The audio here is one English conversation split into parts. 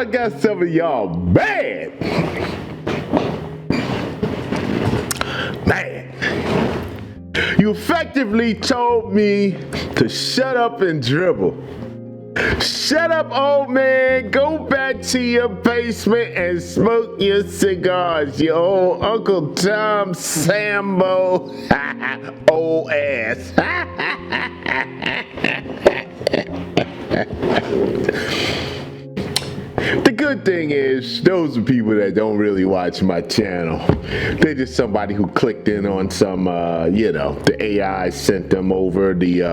I got some of y'all mad. Man. You effectively told me to shut up and dribble. Shut up, old man. Go back to your basement and smoke your cigars, your old Uncle Tom Sambo old ass. The good thing is, those are people that don't really watch my channel. They're just somebody who clicked in on some, the AI sent them over the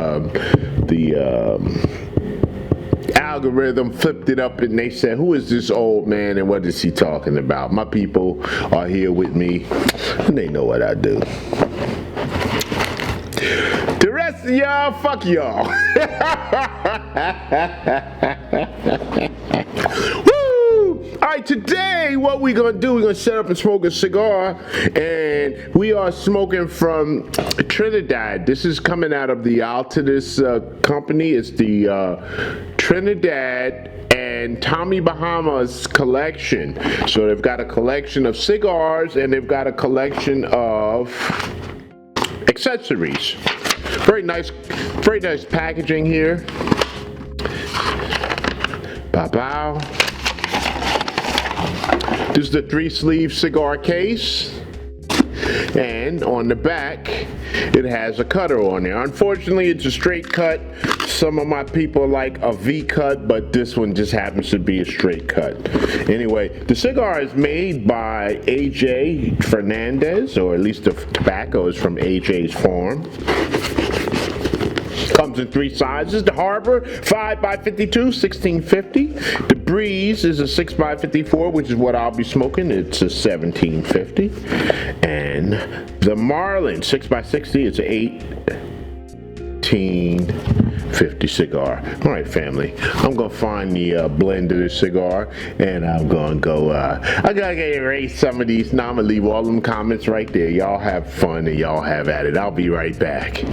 algorithm, flipped it up, and they said, who is this old man and what is he talking about? My people are here with me, and they know what I do. The rest of y'all, fuck y'all. Alright, today what we're gonna do, we're gonna set up and smoke a cigar, and we are smoking from Trinidad. This is coming out of the Altadis company. It's the Trinidad and Tommy Bahama's collection. So they've got a collection of cigars and they've got a collection of accessories. Very nice packaging here. Bow. This is the 3-sleeve cigar case, and on the back it has a cutter on there. Unfortunately, it's a straight cut. Some of my people like a V cut, but this one just happens to be a straight cut. Anyway, the cigar is made by AJ Fernandez, or at least the tobacco is from AJ's farm. Comes in 3 sizes. The Harbor 5x52, 1650. The Breeze is a 6x54, which is what I'll be smoking. It's a 1750. And the Marlin 6x60 is an 1850 cigar. All right, family. I'm gonna find the blend of this cigar, and I'm gonna go. I gotta erase some of these. Now I'm gonna leave all them comments right there. Y'all have fun and y'all have at it. I'll be right back.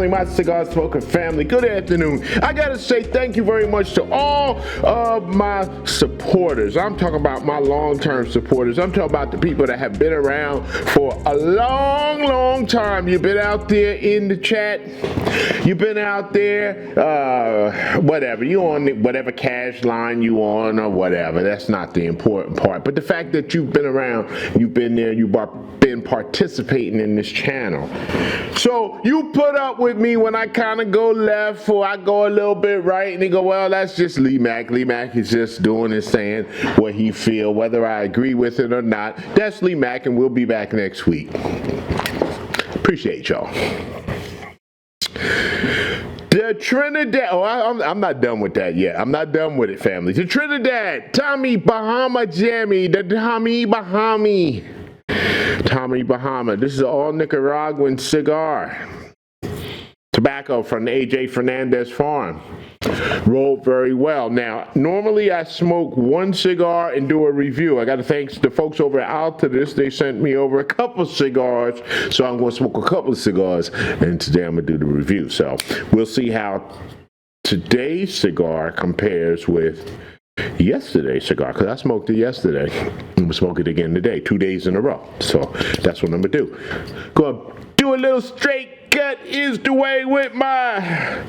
My cigar smoking family, good afternoon. I gotta say thank you very much to all of my supporters. I'm talking about my long-term supporters. I'm talking about the people that have been around for a long time. You've been out there in the chat. You've been out there, whatever. You on whatever cash line you on or whatever. That's not the important part. But the fact that you've been around, you've been there, you've been participating in this channel. So you put up with me when I kind of go left or I go a little bit right, and they go, well, that's just Lee Mack. Lee Mack is just doing and saying what he feel, whether I agree with it or not. That's Lee Mack, and we'll be back next week. Appreciate y'all. The Trinidad, I'm not done with that yet. I'm not done with it, family. The Trinidad, Tommy Bahama Jammy, the Tommy Bahama. This is an all Nicaraguan cigar. Tobacco from the AJ Fernandez farm. Rolled very well. Now, normally I smoke one cigar and do a review. I got to thank the folks over at Altadis. They sent me over a couple of cigars, so I'm going to smoke a couple of cigars, and today I'm going to do the review. So we'll see how today's cigar compares with yesterday's cigar, because I smoked it yesterday. I'm going to smoke it again today, 2 days in a row. So that's what I'm going to do. Going to do a little straight cut is the way with my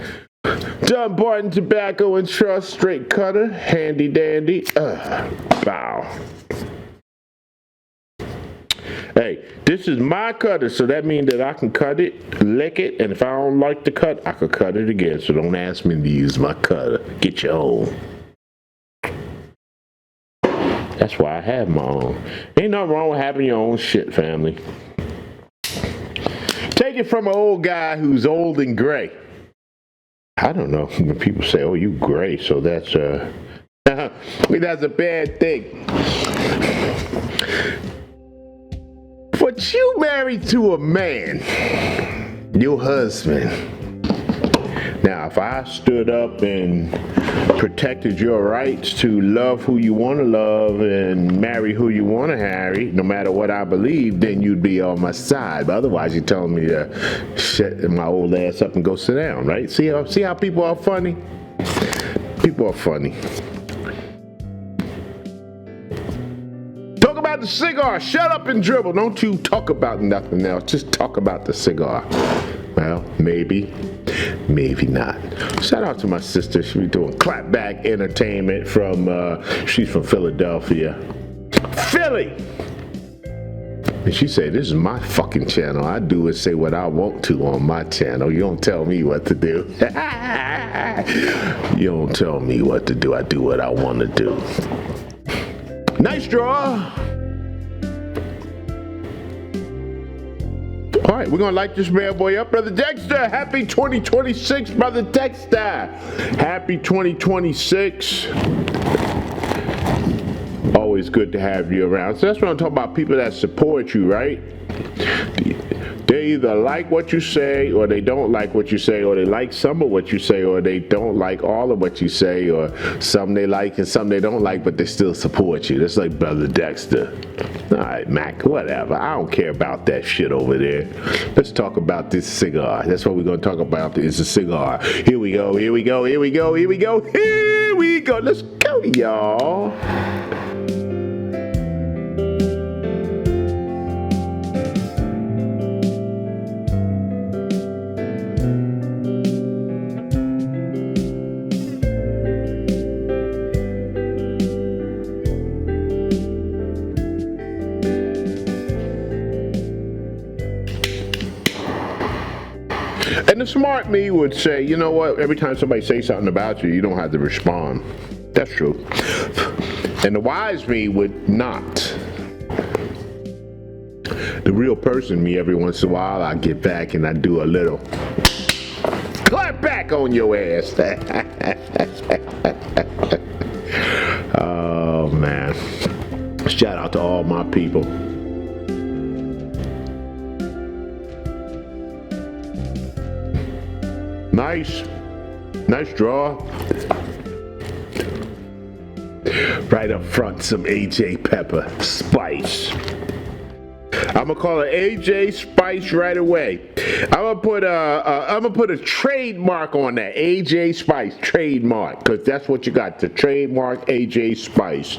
Dunbarton Tobacco and Trust straight cutter. Handy dandy. Bow. Hey, this is my cutter, so that means that I can cut it, lick it, and if I don't like the cut, I could cut it again. So don't ask me to use my cutter. Get your own. That's why I have my own. Ain't nothing wrong with having your own shit, family. Take it from an old guy who's old and gray. I don't know. When people say, "Oh, you gray," so that's that's a bad thing. But you married to a man, your husband. Now, if I stood up and protected your rights to love who you want to love and marry who you want to marry, no matter what I believe, then you'd be on my side. But otherwise, you're telling me to shut my old ass up and go sit down, right? See how people are funny? People are funny. Talk about the cigar. Shut up and dribble. Don't you talk about nothing else. Just talk about the cigar. Well, maybe not. Shout out to my sister. She be doing clapback entertainment she's from Philadelphia. Philly! And she said, "This is my fucking channel. I do and say what I want to on my channel. You don't tell me what to do." You don't tell me what to do. I do what I want to do. Nice draw. All right, we're going to light this bad boy up. Brother Dexter, happy 2026, Brother Dexter. Happy 2026. Always good to have you around. So that's what I'm talking about, people that support you, right? They either like what you say, or they don't like what you say, or they like some of what you say, or they don't like all of what you say, or some they like and some they don't like, but they still support you. That's like Brother Dexter. All right, Mac, whatever. I don't care about that shit over there. Let's talk about this cigar. That's what we're going to talk about. It's a cigar. Here we go, here we go, here we go, here we go, here we go. Let's go, y'all. And the smart me would say, you know what, every time somebody says something about you, you don't have to respond. That's true. And the wise me would not. The real person me, every once in a while, I get back and I do a little clap back on your ass. Oh, man. Shout out to all my people. Nice draw. Right up front, some AJ pepper spice. I'm gonna call it AJ Spice right away. I'm gonna put a trademark on that, AJ Spice trademark, because that's what you got, the trademark AJ Spice.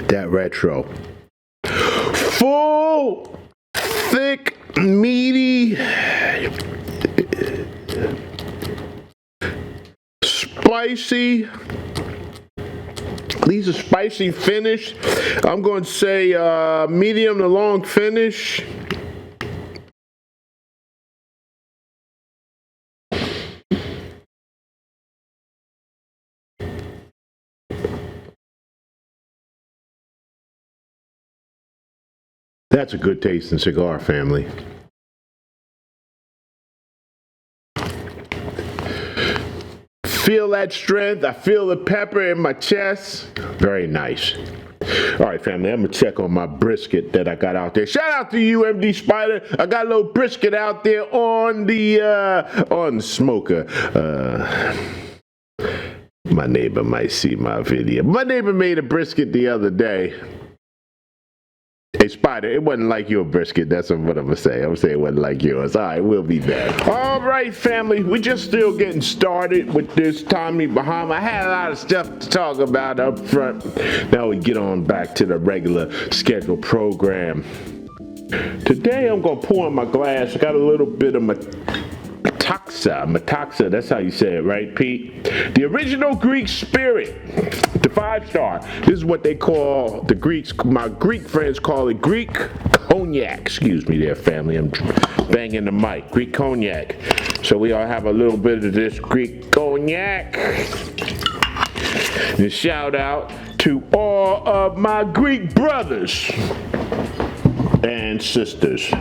That retro. Full, thick, meaty, spicy. These are spicy finish. I'm going to say medium to long finish. That's a good tasting cigar, family. Feel that strength. I feel the pepper in my chest. Very nice. All right, family, I'm gonna check on my brisket that I got out there. Shout out to you, MD Spider. I got a little brisket out there on the smoker. My neighbor might see my video. My neighbor made a brisket the other day. Hey, Spider, it wasn't like your brisket. That's what I'm going to say. I'm going to say it wasn't like yours. All right, we'll be back. All right, family. We're just still getting started with this Tommy Bahama. I had a lot of stuff to talk about up front. Now we get on back to the regular scheduled program. Today, I'm going to pour in my glass. I got a little bit of Metaxa, that's how you say it, right, Pete? The original Greek spirit. The 5-star. This is what they call the Greeks. My Greek friends call it Greek cognac. Excuse me, there, family. I'm banging the mic. Greek cognac. So we all have a little bit of this Greek cognac. And shout out to all of my Greek brothers and sisters.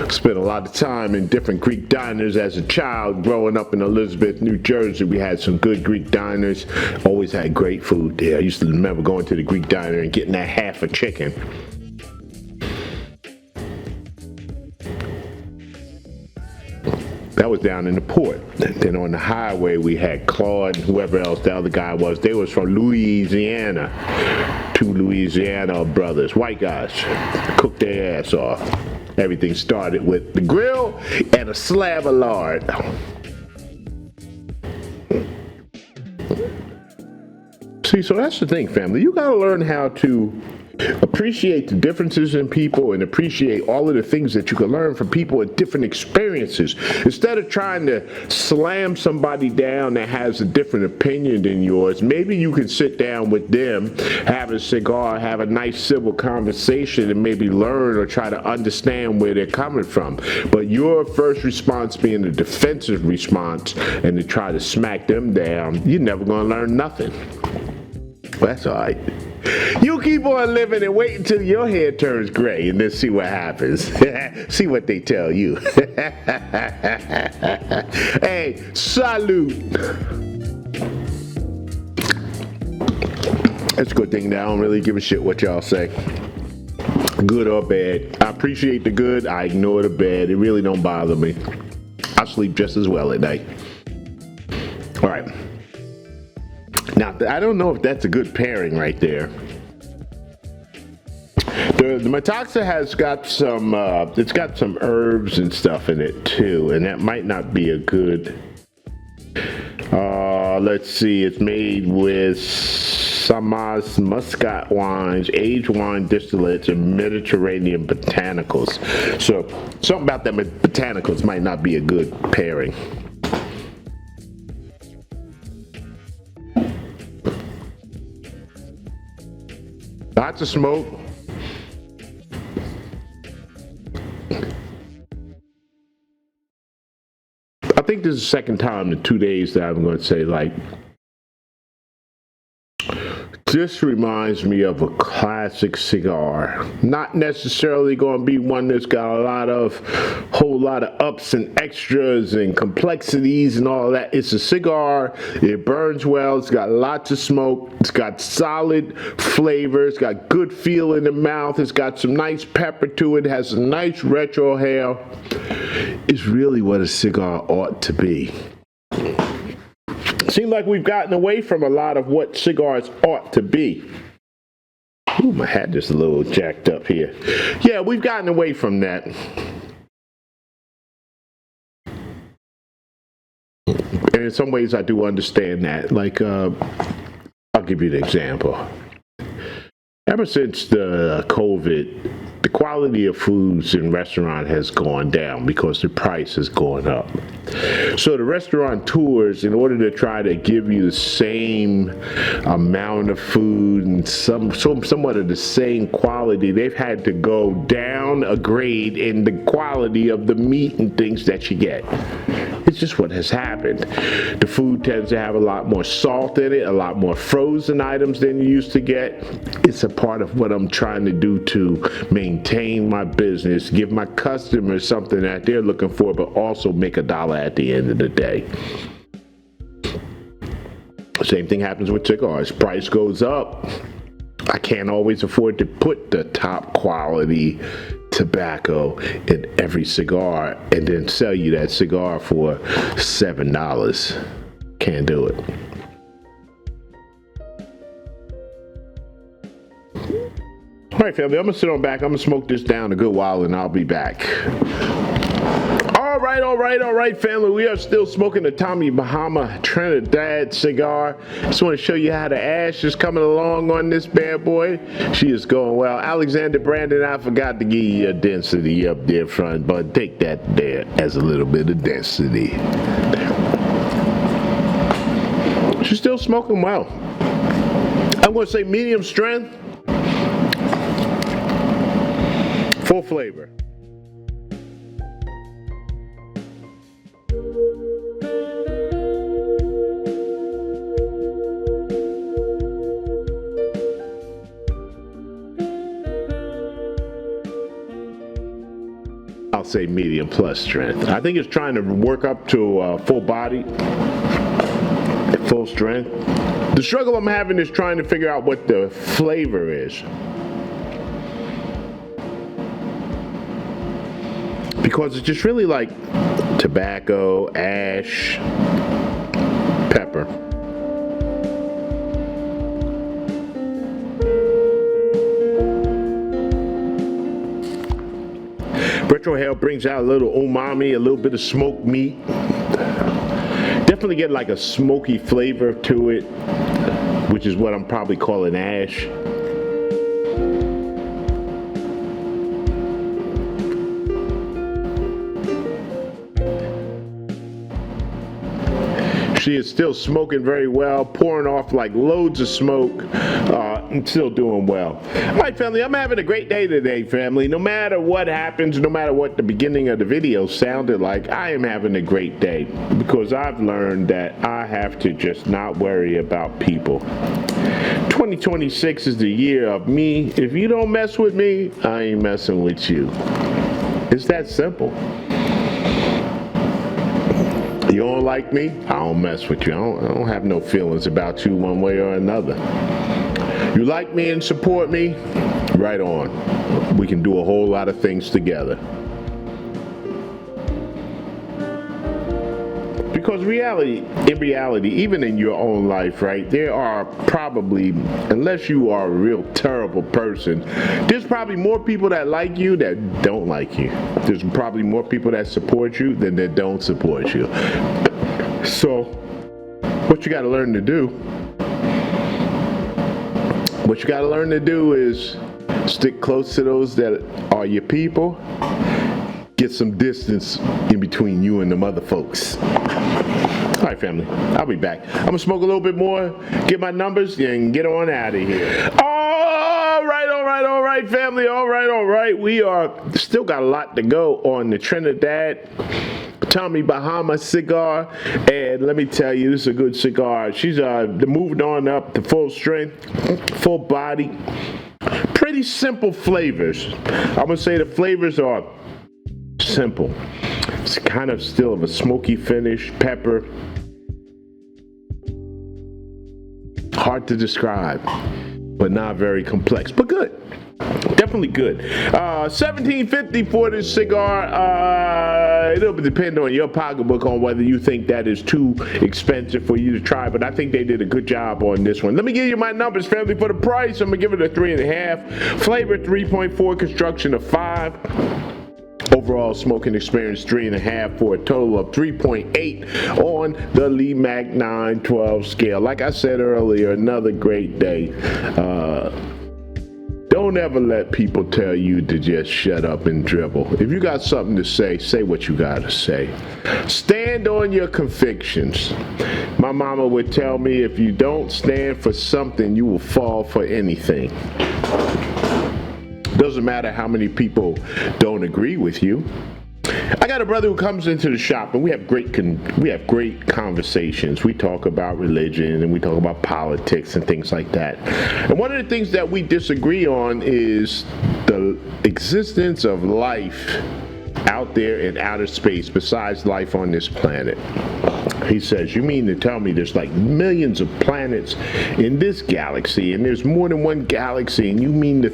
Spent a lot of time in different Greek diners as a child. Growing up in Elizabeth, New Jersey, we had some good Greek diners. Always had great food there. I used to remember going to the Greek diner and getting that half a chicken. That was down in the port. Then on the highway, we had Claude and whoever else the other guy was. They was from Louisiana. 2 Louisiana brothers, white guys, cooked their ass off. Everything started with the grill and a slab of lard. See, so that's the thing, family. You gotta learn how to appreciate the differences in people and appreciate all of the things that you can learn from people with different experiences. Instead of trying to slam somebody down that has a different opinion than yours, maybe you can sit down with them, have a cigar, have a nice civil conversation, and maybe learn or try to understand where they're coming from. But your first response being a defensive response and to try to smack them down, you're never gonna learn nothing. That's all right. You keep on living and wait until your hair turns gray and then see what happens. See what they tell you. Hey, salute. It's a good thing that I don't really give a shit what y'all say. Good or bad. I appreciate the good. I ignore the bad. It really don't bother me. I sleep just as well at night. All right. Now, I don't know if that's a good pairing right there. The Metaxa has got some, it's got some herbs and stuff in it too, and that might not be a good, let's see, it's made with Samas Muscat wines, aged wine distillates, and Mediterranean botanicals. So, something about them botanicals might not be a good pairing. Lots of smoke. I think this is the second time in 2 days that I'm going to say, like, this reminds me of a classic cigar. Not necessarily going to be one that's got a whole lot of ups and extras and complexities and all of that. It's a cigar. It burns well. It's got lots of smoke. It's got solid flavor. It's got good feel in the mouth. It's got some nice pepper to it. It has a nice retro hair. It's really what a cigar ought to be. Seems like we've gotten away from a lot of what cigars ought to be. Ooh, my hat just a little jacked up here. Yeah, we've gotten away from that. And in some ways I do understand that. Like, I'll give you an example. Ever since the COVID, the quality of foods in restaurant has gone down because the price has gone up. So the restaurateurs, in order to try to give you the same amount of food and somewhat of the same quality, they've had to go down a grade in the quality of the meat and things that you get. It's just what has happened. The food tends to have a lot more salt in it, a lot more frozen items than you used to get. It's a part of what I'm trying to do to maintain my business, give my customers something that they're looking for, but also make a dollar at the end of the day. Same thing happens with cigars. Price goes up. I can't always afford to put the top quality tobacco in every cigar and then sell you that cigar for $7. Can't do it. All right, family, I'm gonna sit on back. I'm gonna smoke this down a good while and I'll be back. All right, family. We are still smoking the Tommy Bahama Trinidad cigar. Just want to show you how the ash is coming along on this bad boy. She is going well. Alexander Brandon, I forgot to give you a density up there front, but take that there as a little bit of density. She's still smoking well. I'm going to say medium strength, full flavor. I'll say medium plus strength. I think it's trying to work up to full body, full strength. The struggle I'm having is trying to figure out what the flavor is. Because it's just really like tobacco, ash, pepper. Retrohale brings out a little umami, a little bit of smoked meat. Definitely get like a smoky flavor to it, which is what I'm probably calling ash. She is still smoking very well, pouring off like loads of smoke, and still doing well. All right, family, I'm having a great day today, family. No matter what happens, no matter what the beginning of the video sounded like, I am having a great day because I've learned that I have to just not worry about people. 2026 is the year of me. If you don't mess with me, I ain't messing with you. It's that simple. You don't like me? I don't mess with you. I don't have no feelings about you one way or another. You like me and support me? Right on. We can do a whole lot of things together. Because in reality, even in your own life, right, there are probably, unless you are a real terrible person, there's probably more people that like you that don't like you. There's probably more people that support you than that don't support you. So, what you got to learn to do, is stick close to those that are your people. Get some distance in between you and them other folks. All right, family, I'll be back. I'm gonna smoke a little bit more, get my numbers, and get on out of here. All right, family. All right. We are still got a lot to go on the Trinidad Tommy Bahama cigar, and let me tell you, this is a good cigar. She's moved on up to full strength, full body, pretty simple flavors. I'm gonna say the flavors are simple. It's kind of still of a smoky finish, pepper. Hard to describe, but not very complex, but good. Definitely good. $17.50 for this cigar. It'll depend on your pocketbook on whether you think that is too expensive for you to try, but I think they did a good job on this one. Let me give you my numbers, family. For the price, I'm gonna give it a 3.5. Flavor 3.4. Construction of 5. Overall smoking experience 3.5 for a total of 3.8 on the Lee Mac 912 scale. Like I said earlier, another great day. Don't ever let people tell you to just shut up and dribble. If you got something to say, say what you gotta say. Stand on your convictions. My mama would tell me, if you don't stand for something, you will fall for anything. Doesn't matter how many people don't agree with you. I got a brother who comes into the shop, and we have great conversations. We talk about religion and we talk about politics and things like that. And one of the things that we disagree on is the existence of life out there in outer space besides life on this planet. He says, you mean to tell me there's like millions of planets in this galaxy, and there's more than one galaxy, and you mean to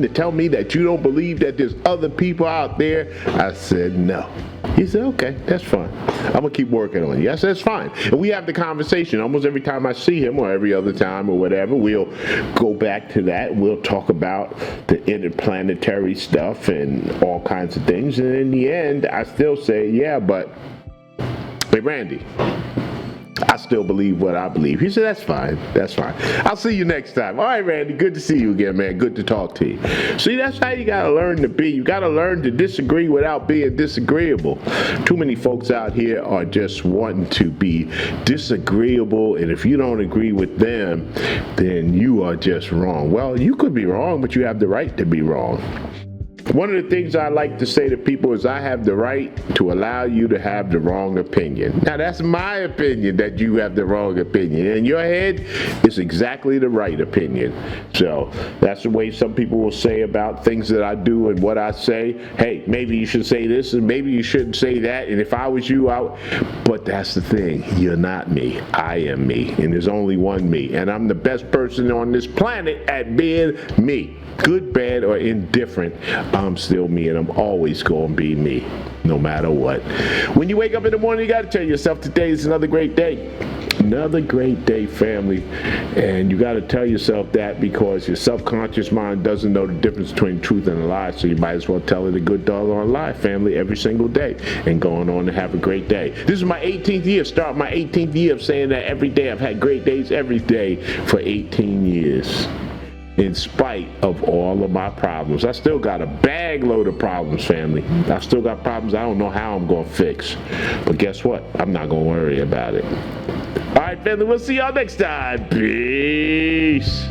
tell me that you don't believe that there's other people out there? I said, no. He said, okay, that's fine. I'm gonna keep working on it. I said, that's fine. And we have the conversation almost every time I see him, or every other time or whatever. We'll go back to that. We'll talk about the interplanetary stuff and all kinds of things. And in the end, I still say, yeah, but hey, Randy, I still believe what I believe. He said, that's fine. That's fine. I'll see you next time. All right, Randy. Good to see you again, man. Good to talk to you. See, that's how you got to learn to be. You got to learn to disagree without being disagreeable. Too many folks out here are just wanting to be disagreeable, and if you don't agree with them, then you are just wrong. Well, you could be wrong, but you have the right to be wrong. One of the things I like to say to people is I have the right to allow you to have the wrong opinion. Now, that's my opinion that you have the wrong opinion. In your head, it's exactly the right opinion. So that's the way some people will say about things that I do and what I say. Hey, maybe you should say this and maybe you shouldn't say that. And if I was you, but that's the thing. You're not me. I am me. And there's only one me. And I'm the best person on this planet at being me. Good, bad, or indifferent, I'm still me, and I'm always going to be me, no matter what. When you wake up in the morning, you got to tell yourself today is another great day. Another great day, family. And you got to tell yourself that because your subconscious mind doesn't know the difference between truth and a lie, so you might as well tell it a good doggone lie, family, every single day, and going on to have a great day. This is my 18th year, start my 18th year of saying that every day. I've had great days every day for 18 years. In spite of all of my problems. I still got a bag load of problems, family. I still got problems I don't know how I'm going to fix. But guess what? I'm not going to worry about it. All right, family, we'll see y'all next time. Peace.